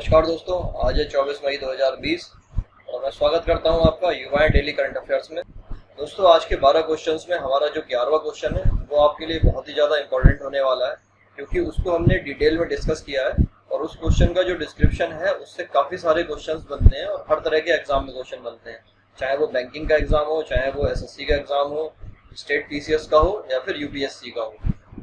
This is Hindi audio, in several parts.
नमस्कार दोस्तों, आज है 24 मई 2020 और मैं स्वागत करता हूं आपका युवा डेली करंट अफेयर्स में। दोस्तों, आज के 12 क्वेश्चंस में हमारा जो 11वां क्वेश्चन है वो आपके लिए बहुत ही ज़्यादा इंपॉर्टेंट होने वाला है, क्योंकि उसको हमने डिटेल में डिस्कस किया है और उस क्वेश्चन का जो डिस्क्रिप्शन है उससे काफ़ी सारे क्वेश्चन बनते हैं और हर तरह के एग्जाम में क्वेश्चन बनते हैं, चाहे वो बैंकिंग का एग्जाम हो, चाहे वो SSC का एग्जाम हो, स्टेट TCS का हो या फिर UPSC का हो।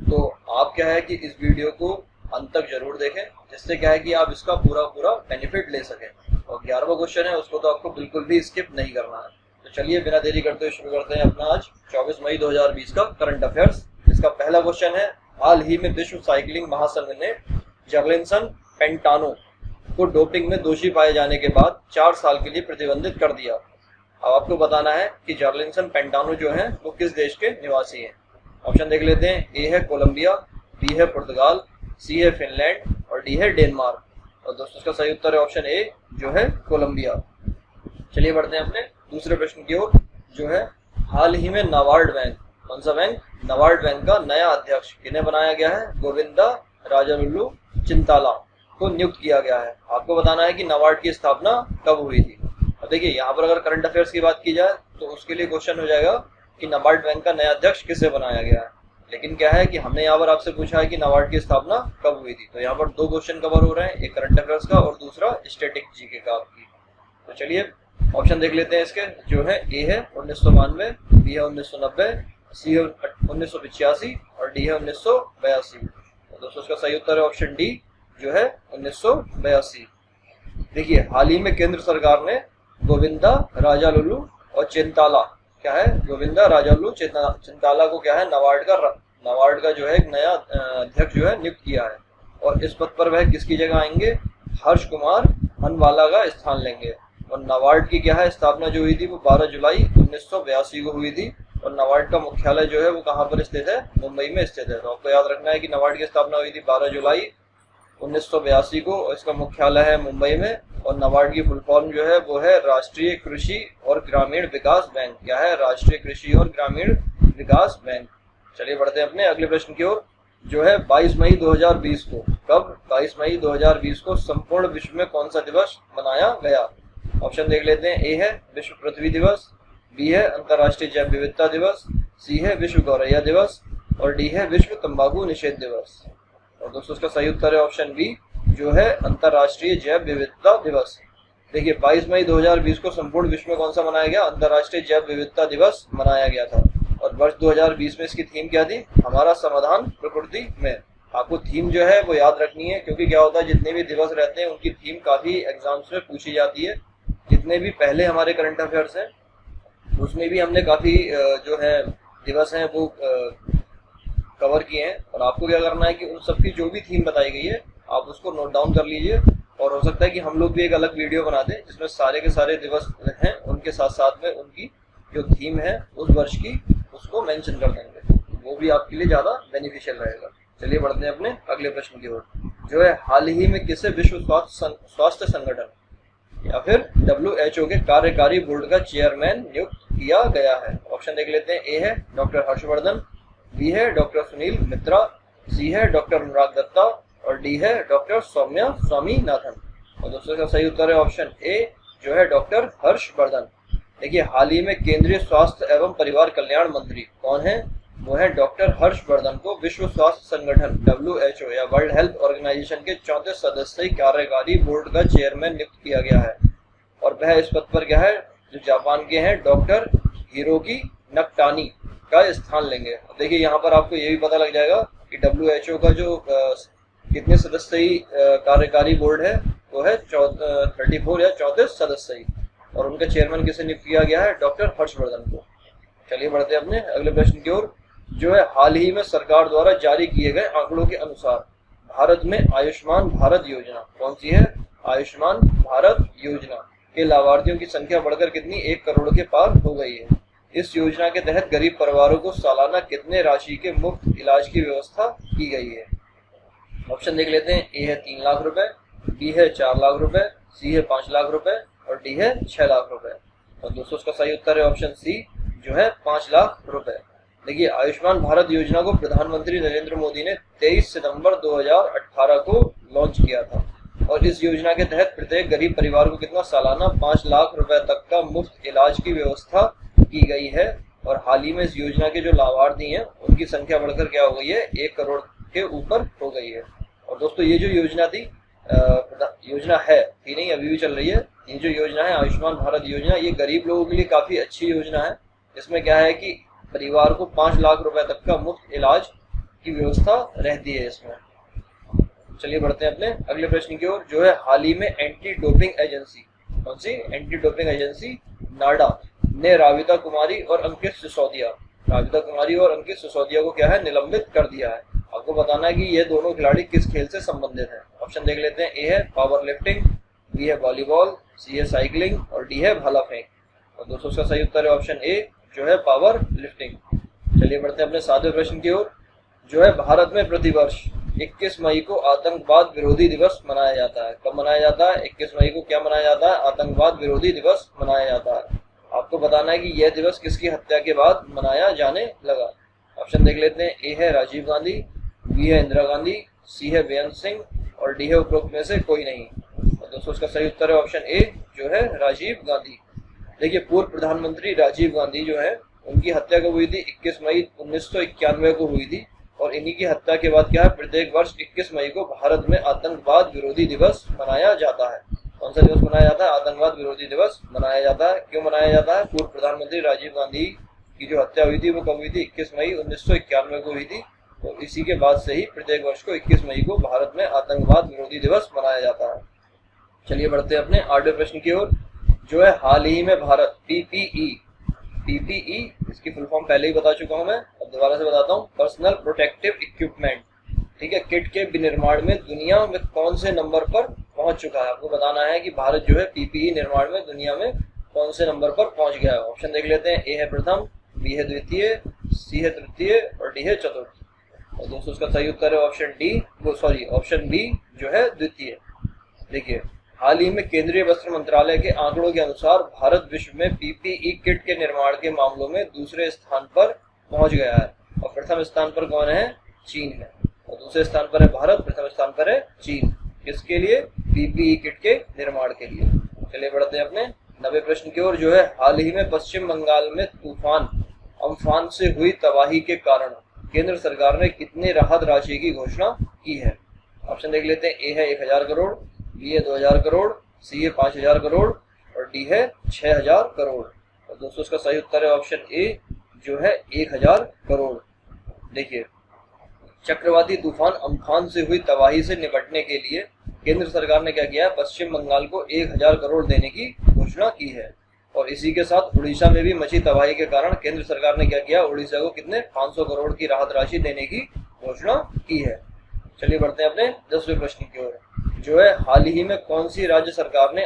तो आप क्या है कि इस वीडियो को अंत तक जरूर देखें, जिससे क्या है कि आप इसका पूरा बेनिफिट ले सकें। और 11वां क्वेश्चन है उसको तो आपको बिल्कुल भी स्किप नहीं करना है। तो चलिए बिना देरी करते हुए शुरू करते हैं अपना आज 24 मई 2020 का करंट अफेयर्स। इसका पहला क्वेश्चन है, हाल ही में विश्व साइकिलिंग महासंघ ने जर्लिंसन पेंटानो को डोपिंग में दोषी पाए जाने के बाद 4 साल के लिए प्रतिबंधित कर दिया। अब आपको बताना है कि जर्लिंसन पेंटानो जो है वो किस देश के निवासी हैं। ऑप्शन देख लेते हैं। ए है कोलंबिया, बी है पुर्तगाल, सी है फिनलैंड और डी है डेनमार्क। और दोस्तों इसका सही उत्तर है ऑप्शन ए जो है कोलंबिया। चलिए बढ़ते हैं अपने दूसरे प्रश्न की ओर, जो है हाल ही में नाबार्ड बैंक, कौन सा बैंक, नाबार्ड बैंक का नया अध्यक्ष किन्हें बनाया गया है। गोविंदा राजालुलु चिंताला को नियुक्त किया गया है। आपको बताना है कि नाबार्ड की स्थापना कब हुई थी। अब देखिए यहाँ पर अगर करंट अफेयर्स की बात की जाए तो उसके लिए क्वेश्चन हो जाएगा कि नाबार्ड बैंक का नया अध्यक्ष किसे बनाया गया है, लेकिन क्या है कि हमने यहाँ पर आपसे पूछा है कि नाबार्ड की स्थापना कब हुई थी। तो यहाँ पर 2 क्वेश्चन कवर हो रहे हैं, एक करंट अफेयर्स का और दूसरा स्टैटिक जीके का आपकी। तो चलिए ऑप्शन देख लेते हैं इसके, जो है ए है 1992, बी है 1990, सी है 1985 और डी है 1982। तो दोस्तों इसका सही उत्तर है ऑप्शन डी जो है 1982। देखिए हाल ही में केंद्र सरकार ने गोविंदा राजालुलु और चिंताला, क्या है, गोविंदा राजालुलु चिंताला को क्या है नाबार्ड का जो है एक नया अध्यक्ष जो है नियुक्त किया है। और इस पद पर वह किसकी जगह आएंगे, हर्ष कुमार हनवाला का स्थान लेंगे। और नाबार्ड की क्या है स्थापना जो हुई थी वो 12 जुलाई 1982 को हुई थी। और नाबार्ड का मुख्यालय जो है वो कहाँ पर स्थित है, मुंबई में स्थित है। तो आपको याद रखना है कि नाबार्ड की स्थापना हुई थी 12 जुलाई 1982 को और इसका मुख्यालय है मुंबई में। और नाबार्ड की फुल फॉर्म जो है वो है राष्ट्रीय कृषि और ग्रामीण विकास बैंक, क्या है, राष्ट्रीय कृषि और ग्रामीण विकास बैंक। चलिए बढ़ते हैं अपने अगले प्रश्न की ओर, जो है 22 मई 2020 को, कब, 22 मई 2020 को संपूर्ण विश्व में कौन सा दिवस मनाया गया। ऑप्शन देख लेते हैं। ए है विश्व पृथ्वी दिवस, बी है अंतर्राष्ट्रीय जैव विविधता दिवस, सी है विश्व गौरैया दिवस और डी है विश्व तंबाकू निषेध दिवस। और दोस्तों इसका सही उत्तर है ऑप्शन बी जो है अंतर्राष्ट्रीय जैव विविधता दिवस। देखिए 22 मई 2020 को संपूर्ण विश्व में कौन सा मनाया गया, अंतर्राष्ट्रीय जैव विविधता दिवस मनाया गया था। और वर्ष 2020 में इसकी थीम क्या थी, हमारा समाधान प्रकृति में। आपको थीम जो है वो याद रखनी है, क्योंकि क्या होता है जितने भी दिवस रहते हैं उनकी थीम काफी एग्जाम्स में पूछी जाती है। जितने भी पहले हमारे करंट अफेयर्स हैं उसमें भी हमने काफी जो है दिवस हैं वो कवर किए हैं। और आपको क्या करना है कि उन सबकी जो भी थीम बताई गई है आप उसको नोट डाउन कर लीजिए। और हो सकता है कि हम लोग भी एक अलग वीडियो बना दें जिसमें सारे के सारे दिवस हैं उनके साथ साथ में उनकी जो थीम है उस वर्ष की उसको मेंशन कर देंगे, वो भी आपके लिए ज़्यादा बेनिफिशियल रहेगा। चलिए बढ़ते हैं अपने अगले प्रश्न की ओर, जो है हाल ही में किसे विश्व स्वास्थ्य संगठन या फिर WHO के कार्यकारी बोर्ड का चेयरमैन नियुक्त किया गया है। ऑप्शन देख लेते हैं। ए है डॉक्टर हर्षवर्धन, बी है डॉक्टर सुनील मित्रा, सी है डॉक्टर अनुराग दत्ता और डी है डॉक्टर सौम्या स्वामीनाथन। और दोस्तों का सही उत्तर है ऑप्शन ए जो है डॉक्टर हर्षवर्धन। देखिए हाल ही में केंद्रीय स्वास्थ्य एवं परिवार कल्याण मंत्री कौन है, वो है डॉक्टर हर्षवर्धन को विश्व स्वास्थ्य संगठन WHO या वर्ल्ड हेल्थ ऑर्गेनाइजेशन के 34 सदस्यीय कार्यकारी बोर्ड का चेयरमैन नियुक्त किया गया है। और वह इस पद पर क्या है जो जापान के हैं डॉक्टर हिरोकी नकटानी का स्थान लेंगे। देखिए यहाँ पर आपको ये भी पता लग जाएगा कि WHO का जो कितने सदस्यीय कार्यकारी बोर्ड है वो है 34 या 34 सदस्यीय। और उनका चेयरमैन किसे नियुक्त किया गया है, डॉक्टर हर्षवर्धन को। चलिए बढ़ते हैं अपने अगले प्रश्न की ओर, जो है हाल ही में सरकार द्वारा जारी किए गए आंकड़ों के अनुसार भारत में आयुष्मान भारत योजना, कौन सी है, आयुष्मान भारत योजना के लाभार्थियों की संख्या बढ़कर कितनी, 1 करोड़ के पार हो गई है। इस योजना के तहत गरीब परिवारों को सालाना कितने राशि के मुफ्त इलाज की व्यवस्था की गई है। ऑप्शन देख लेते हैं। ए है 3 लाख रुपए, बी है 4 लाख रुपए, सी है 5 लाख रुपए और डी है 6 लाख रुपए। और दोस्तों इसका सही उत्तर है ऑप्शन सी जो है 5 लाख रुपए। देखिए आयुष्मान भारत योजना को प्रधानमंत्री नरेंद्र मोदी ने 23 सितंबर 2018 को लॉन्च किया था। और इस योजना के तहत प्रत्येक गरीब परिवार को कितना सालाना 5 लाख रुपए तक का मुफ्त इलाज की व्यवस्था की गई है। और हाल ही में इस योजना के जो लाभार्थी हैं उनकी संख्या बढ़कर क्या हो गई है, 1 करोड़ के ऊपर हो गई है। और दोस्तों ये जो योजना थी योजना है थी नहीं, अभी भी चल रही है, ये जो योजना है आयुष्मान भारत योजना, ये गरीब लोगों के लिए काफी अच्छी योजना है। इसमें क्या है कि परिवार को 5 लाख रुपए तक का मुफ्त इलाज की व्यवस्था रहती है इसमें। चलिए बढ़ते हैं अपने अगले प्रश्न की ओर, जो है हाल ही में एंटी डोपिंग एजेंसी, कौन सी एंटी डोपिंग एजेंसी, नाडा ने राबिता कुमारी और अंकित सिसोदिया को क्या है, निलंबित कर दिया है। आपको बताना है कि ये दोनों खिलाड़ी किस खेल से संबंधित हैं। ऑप्शन देख लेते हैं, ए है पावर लिफ्टिंग, बी है वॉलीबॉल, सी है साइकिलिंग और डी है भाला फेंक। और दोस्तों इसका सही उत्तर है ऑप्शन ए, जो है पावर लिफ्टिंग। चलिए बढ़ते हैं अपने सातवें प्रश्न की ओर, जो है भारत में प्रतिवर्ष 21 मई को आतंकवाद विरोधी दिवस मनाया जाता है। कब मनाया जाता है? 21 मई को क्या मनाया जाता है? आतंकवाद विरोधी दिवस मनाया जाता है। आपको बताना है कि यह दिवस किसकी हत्या के बाद मनाया जाने लगा। ऑप्शन देख लेते हैं, ए है राजीव गांधी, बी है इंदिरा गांधी, सी है बेअंत सिंह और डी है उपरोक्त में से कोई नहीं। और दोस्तों इसका सही उत्तर है ऑप्शन ए, जो है राजीव गांधी। देखिए पूर्व प्रधानमंत्री राजीव गांधी जो है उनकी हत्या कब हुई थी? 21 मई 1991 को हुई थी। और इन्हीं की हत्या के बाद क्या है, प्रत्येक वर्ष 21 मई को भारत में आतंकवाद विरोधी दिवस मनाया जाता है। कौन सा दिवस मनाया जाता है? आतंकवाद विरोधी दिवस मनाया जाता है। क्यों मनाया जाता है? पूर्व प्रधानमंत्री राजीव गांधी की जो हत्या हुई थी वो कब हुई थी? 21 मई 1991 को हुई थी। तो इसी के बाद से ही प्रत्येक वर्ष को 21 मई को भारत में आतंकवाद विरोधी दिवस मनाया जाता है। चलिए बढ़ते हैं अपने 8वें प्रश्न की ओर, जो है हाल ही में भारत पीपीई इसकी फुल फॉर्म पहले ही बता चुका हूं मैं, अब दोबारा से बताता हूं, पर्सनल प्रोटेक्टिव इक्विपमेंट, ठीक है, किट के विनिर्माण में दुनिया में कौन से नंबर पर पहुंच चुका है। आपको बताना है कि भारत जो है पीपीई निर्माण में दुनिया में कौन से नंबर पर पहुंच गया है। ऑप्शन देख लेते हैं, ए है प्रथम, बी है द्वितीय, सी है तृतीय और डी है चतुर्थ। और दोस्तों उसका सही उत्तर है ऑप्शन बी, जो है द्वितीय। देखिए हाल ही में केंद्रीय वस्त्र मंत्रालय के आंकड़ों के अनुसार भारत विश्व में पीपीई किट के निर्माण के मामलों में दूसरे स्थान पर पहुंच गया है। और प्रथम स्थान पर कौन है? चीन है। और दूसरे स्थान पर है भारत, प्रथम स्थान पर है चीन। किसके लिए? पीपीई किट के निर्माण के लिए। चलिए बढ़ते हैं अपने 9वें प्रश्न की ओर, जो है हाल ही में पश्चिम बंगाल में तूफान अम्फान से हुई तबाही के कारण केंद्र सरकार ने कितनी राहत राशि की घोषणा की है। ऑप्शन देख लेते हैं, ए है 1000 करोड़, बी है 2000 करोड़, सी है 5000 करोड़ और डी है 6000 करोड़। और दोस्तों इसका सही उत्तर है ऑप्शन ए, जो है 1000 करोड़। देखिए चक्रवाती तूफान अम्फान से हुई तबाही से निपटने के लिए केंद्र सरकार ने क्या किया है, पश्चिम बंगाल को 1000 करोड़ देने की घोषणा की है। और इसी के साथ उड़ीसा में भी मची तबाही के कारण केंद्र सरकार ने क्या किया, उड़ीसा को कितने 500 करोड़ की राहत राशि देने की घोषणा की है। चलिए बढ़ते हैं अपने 10वें प्रश्न की ओर, जो है हाल ही में कौन सी राज्य सरकार ने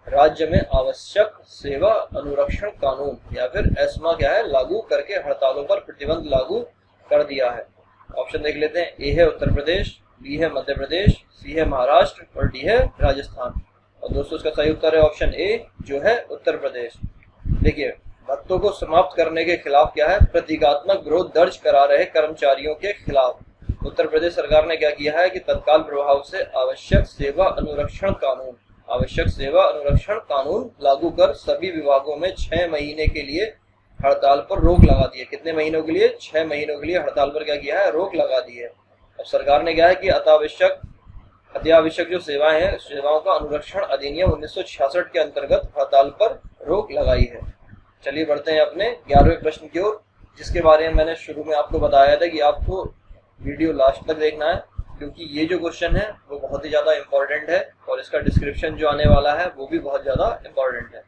राज्य में आवश्यक सेवा अनुरक्षण कानून या फिर एस्मा क्या है लागू करके हड़तालों पर प्रतिबंध लागू कर दिया है। ऑप्शन देख लेते हैं, ए है उत्तर प्रदेश, बी है मध्य प्रदेश, सी है महाराष्ट्र और डी है राजस्थान। और दोस्तों इसका सही उत्तर है ऑप्शन ए, जो है उत्तर प्रदेश। देखिए भत्तों को समाप्त करने के खिलाफ क्या है, प्रतीकात्मक विरोध दर्ज करा रहे कर्मचारियों के खिलाफ उत्तर प्रदेश सरकार ने क्या किया है कि तत्काल प्रभाव से आवश्यक सेवा अनुरक्षण कानून लागू कर सभी विभागों में 6 महीने के लिए हड़ताल पर रोक लगा दी है। कितने महीनों के लिए? 6 महीनों के लिए हड़ताल पर क्या किया है, रोक लगा दी है। अब सरकार ने क्या है कि अत्यावश्यक जो सेवाएं हैं, सेवाओं का अनुरक्षण अधिनियम 1966 के अंतर्गत हड़ताल पर रोक लगाई है। चलिए बढ़ते हैं अपने 11वें प्रश्न की ओर, जिसके बारे में मैंने शुरू में आपको बताया था कि आपको वीडियो लास्ट तक देखना है, क्योंकि ये जो क्वेश्चन है वो बहुत ही ज़्यादा इम्पोर्टेंट है और इसका डिस्क्रिप्शन जो आने वाला है वो भी बहुत ज़्यादा इम्पोर्टेंट है।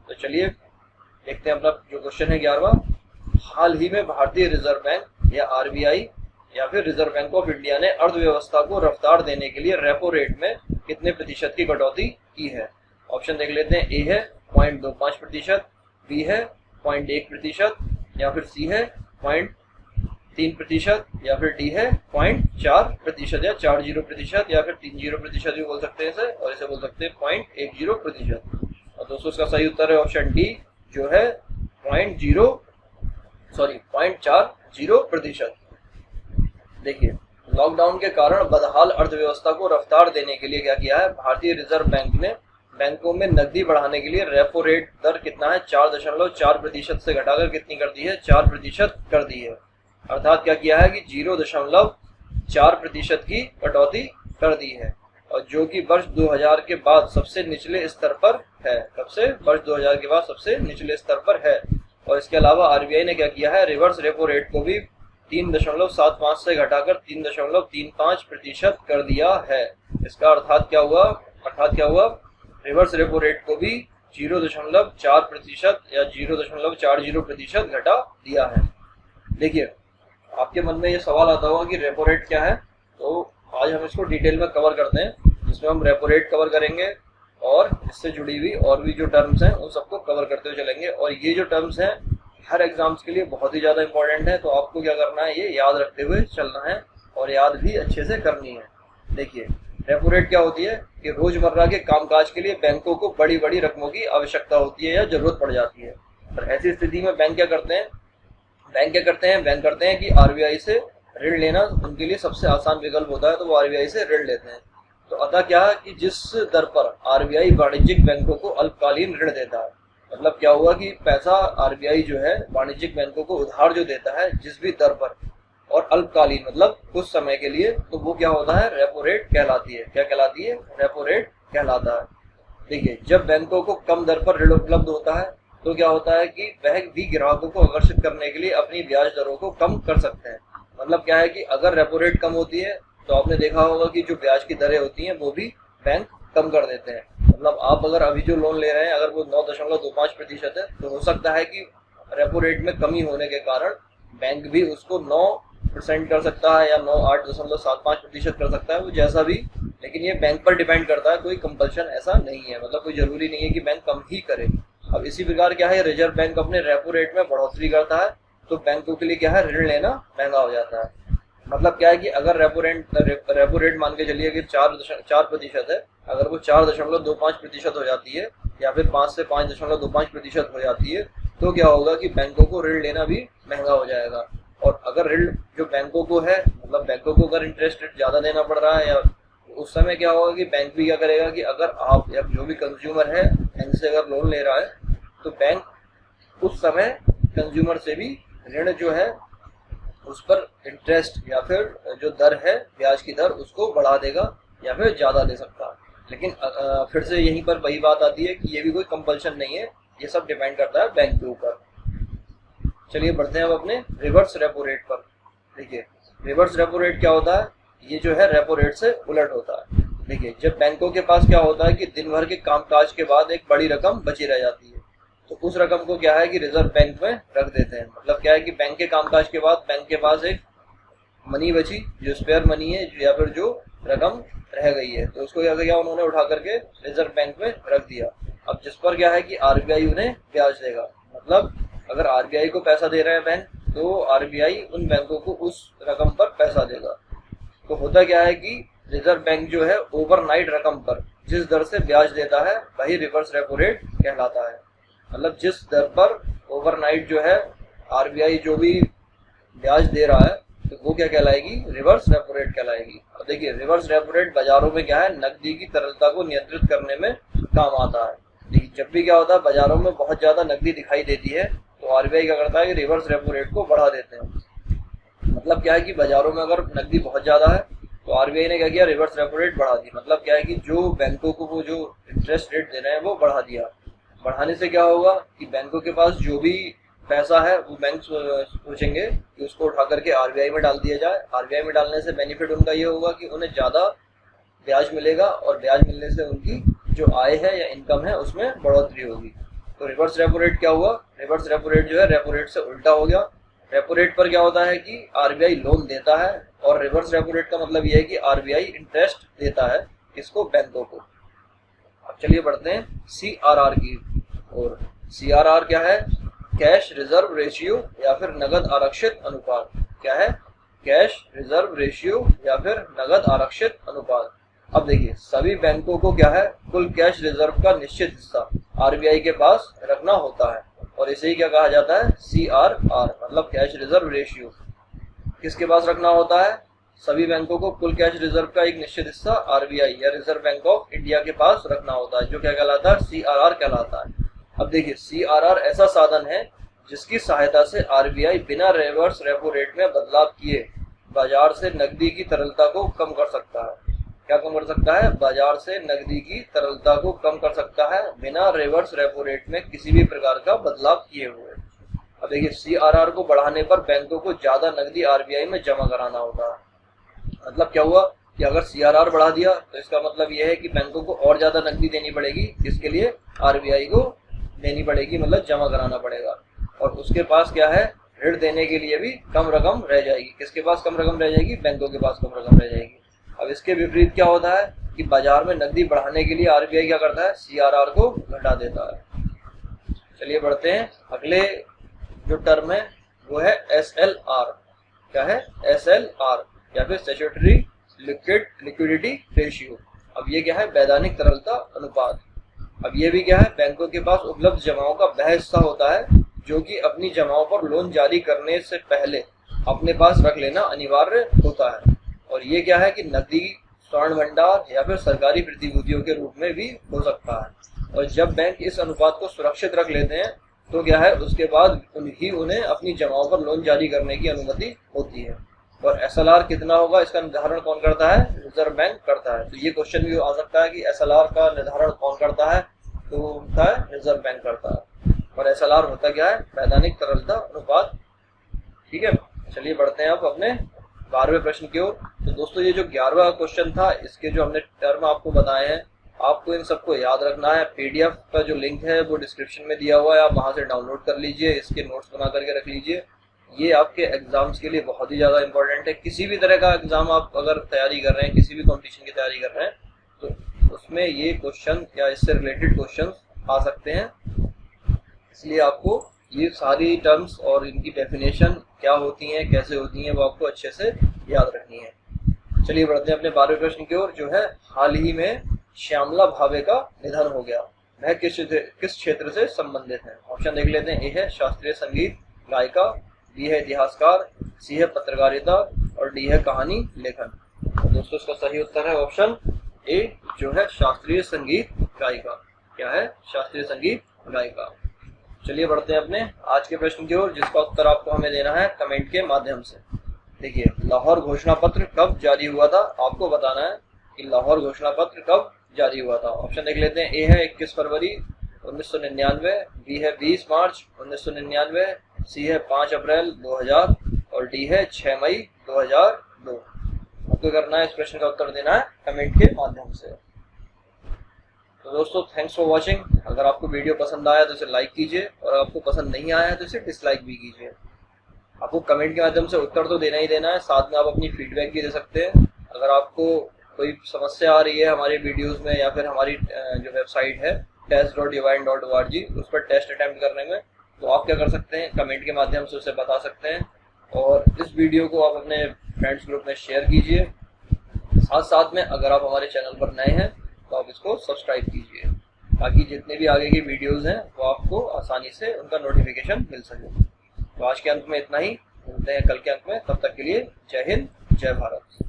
तो चलिए देखते हैं अपना जो क्वेश्चन है 11वां। हाल ही में भारतीय रिजर्व बैंक या आरबीआई या फिर रिजर्व बैंक ऑफ इंडिया ने अर्थव्यवस्था को रफ्तार देने के लिए रेपो रेट में कितने प्रतिशत की कटौती की है। ऑप्शन देख लेते हैं, ए है 0.25%, बी है 0.1% या फिर सी है 0.3% या फिर डी है 0.4% या 40% या फिर 30% भी बोल सकते हैं इसे, और इसे बोल सकते हैं 0.10%। और दोस्तों इसका सही उत्तर है ऑप्शन डी, जो है 0.40%। देखिए लॉकडाउन के कारण बदहाल अर्थव्यवस्था को रफ्तार देने के लिए क्या किया है, भारतीय रिजर्व बैंक ने बैंकों में नकदी बढ़ाने के लिए रेपो रेट दर कितना है, 4.4% से घटाकर कितनी कर दी है, 4% कर दी है। अर्थात क्या किया है कि 0.4% की कटौती कर दी है, और जो कि वर्ष 2000 के बाद सबसे निचले स्तर पर है। कब से? वर्ष 2000 के बाद सबसे निचले स्तर पर है। और इसके अलावा आरबीआई ने क्या किया है, रिवर्स रेपो रेट को भी 3.75 से घटाकर 3.35% कर दिया है। इसका अर्थात क्या हुआ, रिवर्स रेपो रेट को भी 0.4% या 0.40% घटा दिया है। देखिए, आपके मन में ये सवाल आता होगा कि रेपो रेट क्या है, तो आज हम इसको डिटेल में कवर करते हैं, जिसमें हम रेपो रेट कवर करेंगे और इससे जुड़ी हुई और भी जो टर्म्स हैं उन सबको कवर करते हुए चलेंगे। और ये जो टर्म्स हैं हर एग्जाम्स के लिए बहुत ही ज़्यादा इंपॉर्टेंट है, तो आपको क्या करना है, ये याद रखते हुए चलना है और याद भी अच्छे से करनी है। देखिए, रेपो रेट क्या होती है कि रोजमर्रा के कामकाज के लिए बैंकों को बड़ी बड़ी रकमों की आवश्यकता होती है या जरूरत पड़ जाती है। और ऐसी स्थिति में बैंक क्या करते हैं कि आरबीआई से ऋण लेना उनके लिए सबसे आसान विकल्प होता है, तो वो आरबीआई से ऋण लेते हैं। तो अतः क्या है कि जिस दर पर आरबीआई वाणिज्यिक बैंकों को अल्पकालीन ऋण देता है, मतलब क्या हुआ कि पैसा आरबीआई जो है वाणिज्यिक बैंकों को उधार जो देता है जिस भी दर पर, और अल्पकालीन मतलब कुछ समय के लिए, तो वो क्या होता है, रेपो रेट कहलाती है। क्या कहलाती है? रेपो रेट कहलाता है। देखिए, जब बैंकों को कम दर पर ऋण उपलब्ध होता है तो क्या होता है कि वह भी ग्राहकों को आकर्षित करने के लिए अपनी ब्याज दरों को कम कर सकते हैं। मतलब क्या है कि अगर रेपो रेट कम होती है तो आपने देखा होगा कि जो ब्याज की दरें होती हैं वो भी बैंक कम कर देते हैं। मतलब आप अगर अभी जो लोन ले रहे हैं अगर वो 9.25% है, तो हो सकता है कि रेपो रेट में कमी होने के कारण बैंक भी उसको 9% कर सकता है या 8.75% कर सकता है, वो जैसा भी, लेकिन ये बैंक पर डिपेंड करता है, कोई कंपल्शन ऐसा नहीं है, मतलब कोई जरूरी नहीं है कि बैंक कम ही करे। अब इसी प्रकार क्या है, रिजर्व बैंक अपने रेपो रेट में बढ़ोतरी करता है तो बैंकों के लिए क्या है, ऋण लेना महंगा हो जाता है। मतलब क्या है कि अगर रेपो रेट मान के चलिए कि 4% है, अगर वो 4.25% हो जाती है या फिर 5 से 5.25% हो जाती है, तो क्या होगा कि बैंकों को ऋण लेना भी महंगा हो जाएगा। और अगर ऋण जो बैंकों को है, मतलब बैंकों को अगर इंटरेस्ट रेट ज़्यादा देना पड़ रहा है, या उस समय क्या होगा कि बैंक भी क्या करेगा कि अगर आप या जो भी कंज्यूमर है बैंक से अगर लोन ले रहा है, तो बैंक उस समय कंज्यूमर से भी ऋण जो है उस पर इंटरेस्ट या फिर जो दर है, ब्याज की दर, उसको बढ़ा देगा या फिर ज़्यादा दे सकता है। लेकिन फिर से यहीं पर वही बात आती है कि ये भी कोई कंपल्शन नहीं है, ये सब डिपेंड करता है बैंक के ऊपर। चलिए बढ़ते हैं अब अपने रिवर्स रेपो रेट पर। देखिए, रिवर्स रेपो रेट क्या होता है, ये जो है रेपो रेट से उलट होता है। देखिए, जब बैंकों के पास क्या होता है कि दिन भर के कामकाज के बाद एक बड़ी रकम बची रह जाती है, तो उस रकम को क्या है कि रिजर्व बैंक में रख देते हैं। मतलब क्या है कि बैंक के कामकाज के बाद बैंक के पास एक मनी बची, जो स्पेयर मनी है या फिर जो रकम रह गई है, तो उसको क्या किया उन्होंने, उठा करके रिजर्व बैंक में रख दिया। अब जिस पर क्या है कि आरबीआई उन्हें ब्याज देगा। मतलब अगर आरबीआई को पैसा दे रहे हैं बैंक, तो आरबीआई उन बैंकों को उस रकम पर पैसा देगा। तो होता क्या है कि रिजर्व बैंक जो है ओवरनाइट रकम पर जिस दर से ब्याज देता है वही रिवर्स रेपो रेट कहलाता है। मतलब जिस दर पर ओवरनाइट जो है आरबीआई जो भी ब्याज दे रहा है, तो वो क्या कहलाएगी, रिवर्स रेपो रेट कहलाएगी। और देखिए, रिवर्स रेपो रेट बाजारों में क्या है, नकदी की तरलता को नियंत्रित करने में काम आता है। देखिए, जब भी क्या होता है, बाजारों में बहुत ज्यादा नकदी दिखाई देती है, तो आरबीआई क्या करता है कि रिवर्स रेपो रेट को बढ़ा देते हैं। मतलब क्या है कि बाजारों में अगर नकदी बहुत ज्यादा है तो आरबीआई ने क्या किया, रिवर्स रेपो रेट बढ़ा दी। मतलब क्या है कि जो बैंकों को वो जो इंटरेस्ट रेट दे रहे हैं वो बढ़ा दिया। बढ़ाने से क्या होगा कि बैंकों के पास जो भी पैसा है वो बैंक सोचेंगे कि उसको उठा करके आरबीआई में डाल दिया जाए। आरबीआई में डालने से बेनिफिट उनका ये होगा कि उन्हें ज़्यादा ब्याज मिलेगा, और ब्याज मिलने से उनकी जो आय है या इनकम है उसमें बढ़ोतरी होगी। तो रिवर्स रेपो रेट क्या हुआ, रिवर्स रेपो रेट जो है रेपो रेट से उल्टा हो गया। रेपो रेट पर क्या होता है कि आरबीआई लोन देता है, और रिवर्स रेपो रेट का मतलब ये है कि आरबीआई इंटरेस्ट देता है किसको, बैंकों को। अब चलिए बढ़ते हैं सीआरआर की ओर। सीआरआर क्या है, कैश रिजर्व रेशियो या फिर नगद आरक्षित अनुपात। क्या है, कैश रिजर्व रेशियो या फिर नगद आरक्षित अनुपात। अब देखिए, सभी बैंकों को क्या है, कुल कैश रिजर्व का निश्चित हिस्सा आरबीआई के पास रखना होता है, और इसे ही क्या कहा जाता है, सीआरआर, मतलब कैश रिजर्व रेशियो। किसके पास रखना होता है, सभी बैंकों को कुल कैश रिजर्व का एक निश्चित हिस्सा आरबीआई या रिजर्व बैंक ऑफ इंडिया के पास रखना होता है, जो क्या कहलाता है, सीआरआर कहलाता है। अब देखिए, सीआरआर ऐसा साधन है जिसकी सहायता से आरबीआई बिना रिवर्स रेपो रेट में बदलाव किए बाजार से नकदी की तरलता को कम कर सकता है। क्या कम कर सकता है? बाजार से नकदी की तरलता को कम कर सकता है बिना रिवर्स रेपो रेट में किसी भी प्रकार का बदलाव किए हुए। अब देखिए, सीआरआर को बढ़ाने पर बैंकों को ज्यादा नकदी आरबीआई में जमा कराना होगा। मतलब क्या हुआ कि अगर सीआरआर बढ़ा दिया तो इसका मतलब यह है कि बैंकों को और ज्यादा नकदी देनी पड़ेगी, जिसके लिए आरबीआई को देनी पड़ेगी, मतलब जमा कराना पड़ेगा। और उसके पास क्या है, ऋण देने के लिए भी कम रकम रह जाएगी। किसके पास कम रकम रह जाएगी? बैंकों के पास कम रकम रह जाएगी। अब इसके विपरीत क्या होता है कि बाजार में नकदी बढ़ाने के लिए आरबीआई क्या करता है, सीआरआर को घटा देता है। चलिए बढ़ते हैं, अगले जो टर्म है वो है एसएलआर। क्या है? एसएलआर या फिर स्टैट्यूटरी लिक्विडिटी रेशियो। अब ये क्या है? वैधानिक तरलता अनुपात। अब ये भी क्या है? बैंकों के पास उपलब्ध जमाओं का वह हिस्सा होता है जो कि अपनी जमाओं पर लोन जारी करने से पहले अपने पास रख लेना अनिवार्य होता है। और ये क्या है कि नकदी, स्वर्ण भंडार या फिर सरकारी प्रतिभूतियों के रूप में भी हो सकता है। और जब बैंक इस अनुपात को सुरक्षित रख लेते हैं तो क्या है, उसके बाद उन्हें अपनी जमाओं पर लोन जारी करने की अनुमति होती है। और एसएलआर कितना होगा, इसका निर्धारण कौन करता है? रिजर्व बैंक करता है। तो ये क्वेश्चन भी आ सकता है कि एसएलआर का निर्धारण कौन करता है? तो होता है रिजर्व बैंक करता है। और एसएलआर होता क्या है? वैधानिक तरलता अनुपात। ठीक है, चलिए बढ़ते हैं अब अपने 12वें प्रश्न की ओर। तो दोस्तों, ये जो 11वां क्वेश्चन था, इसके जो हमने टर्म आपको बताए हैं, आपको इन सबको याद रखना है। पीडीएफ का जो लिंक है वो डिस्क्रिप्शन में दिया हुआ है, आप वहां से डाउनलोड कर लीजिए, इसके नोट्स बना करके रख लीजिए। ये आपके एग्जाम्स के लिए बहुत ही ज़्यादा इंपॉर्टेंट है। किसी भी तरह का एग्जाम आप अगर तैयारी कर रहे हैं, किसी भी कॉम्पिटिशन की तैयारी कर रहे हैं, तो उसमें ये क्वेश्चन या इससे रिलेटेड क्वेश्चन आ सकते हैं। इसलिए आपको ये सारी टर्म्स और इनकी डेफिनेशन क्या होती हैं, कैसे होती हैं, वो आपको अच्छे से याद रखनी है। चलिए बढ़ते हैं अपने 12वें प्रश्न की ओर, जो है हाल ही में श्यामला भावे का निधन हो गया। वह किस क्षेत्र से संबंधित है? ऑप्शन देख लेते हैं। ए है शास्त्रीय संगीत गायिका, बी है इतिहासकार, सी है पत्रकारिता और डी है कहानी लेखन। तो दोस्तों, इसका सही उत्तर है ऑप्शन ए, जो है शास्त्रीय संगीत गायिका। क्या है? शास्त्रीय संगीत गायिका। चलिए बढ़ते हैं अपने आज के प्रश्न की ओर, जिसका उत्तर आपको हमें देना है कमेंट के माध्यम से। देखिए, लाहौर घोषणा पत्र कब जारी हुआ था? आपको बताना है कि लाहौर घोषणा पत्र कब जारी हुआ था। ऑप्शन देख लेते हैं। ए है 21 फरवरी 1999, बी है 20 मार्च 1999, सी है 5 अप्रैल 2000 और डी है 6 मई 2002। आपको करना है, इस प्रश्न का उत्तर देना है कमेंट के माध्यम से। तो दोस्तों, थैंक्स फॉर वॉचिंग। अगर आपको वीडियो पसंद आया तो इसे लाइक कीजिए, और आपको पसंद नहीं आया तो इसे डिसलाइक भी कीजिए। आपको कमेंट के माध्यम से उत्तर तो देना ही देना है, साथ में आप अपनी फीडबैक भी दे सकते हैं। अगर आपको कोई समस्या आ रही है हमारे वीडियोस में या फिर हमारी जो वेबसाइट है test.divine.org, उस पर टेस्ट अटेम्प्ट करने में, तो आप क्या कर सकते हैं, कमेंट के माध्यम से उसे बता सकते हैं। और इस वीडियो को आप अपने फ्रेंड्स ग्रुप में शेयर कीजिए। साथ साथ में अगर आप हमारे चैनल पर नए हैं तो आप इसको सब्सक्राइब कीजिए, ताकि जितने भी आगे की वीडियोस हैं वो आपको आसानी से उनका नोटिफिकेशन मिल सके। तो आज के अंक में इतना ही, मिलते हैं कल के अंक में। तब तक के लिए जय हिंद, जय भारत।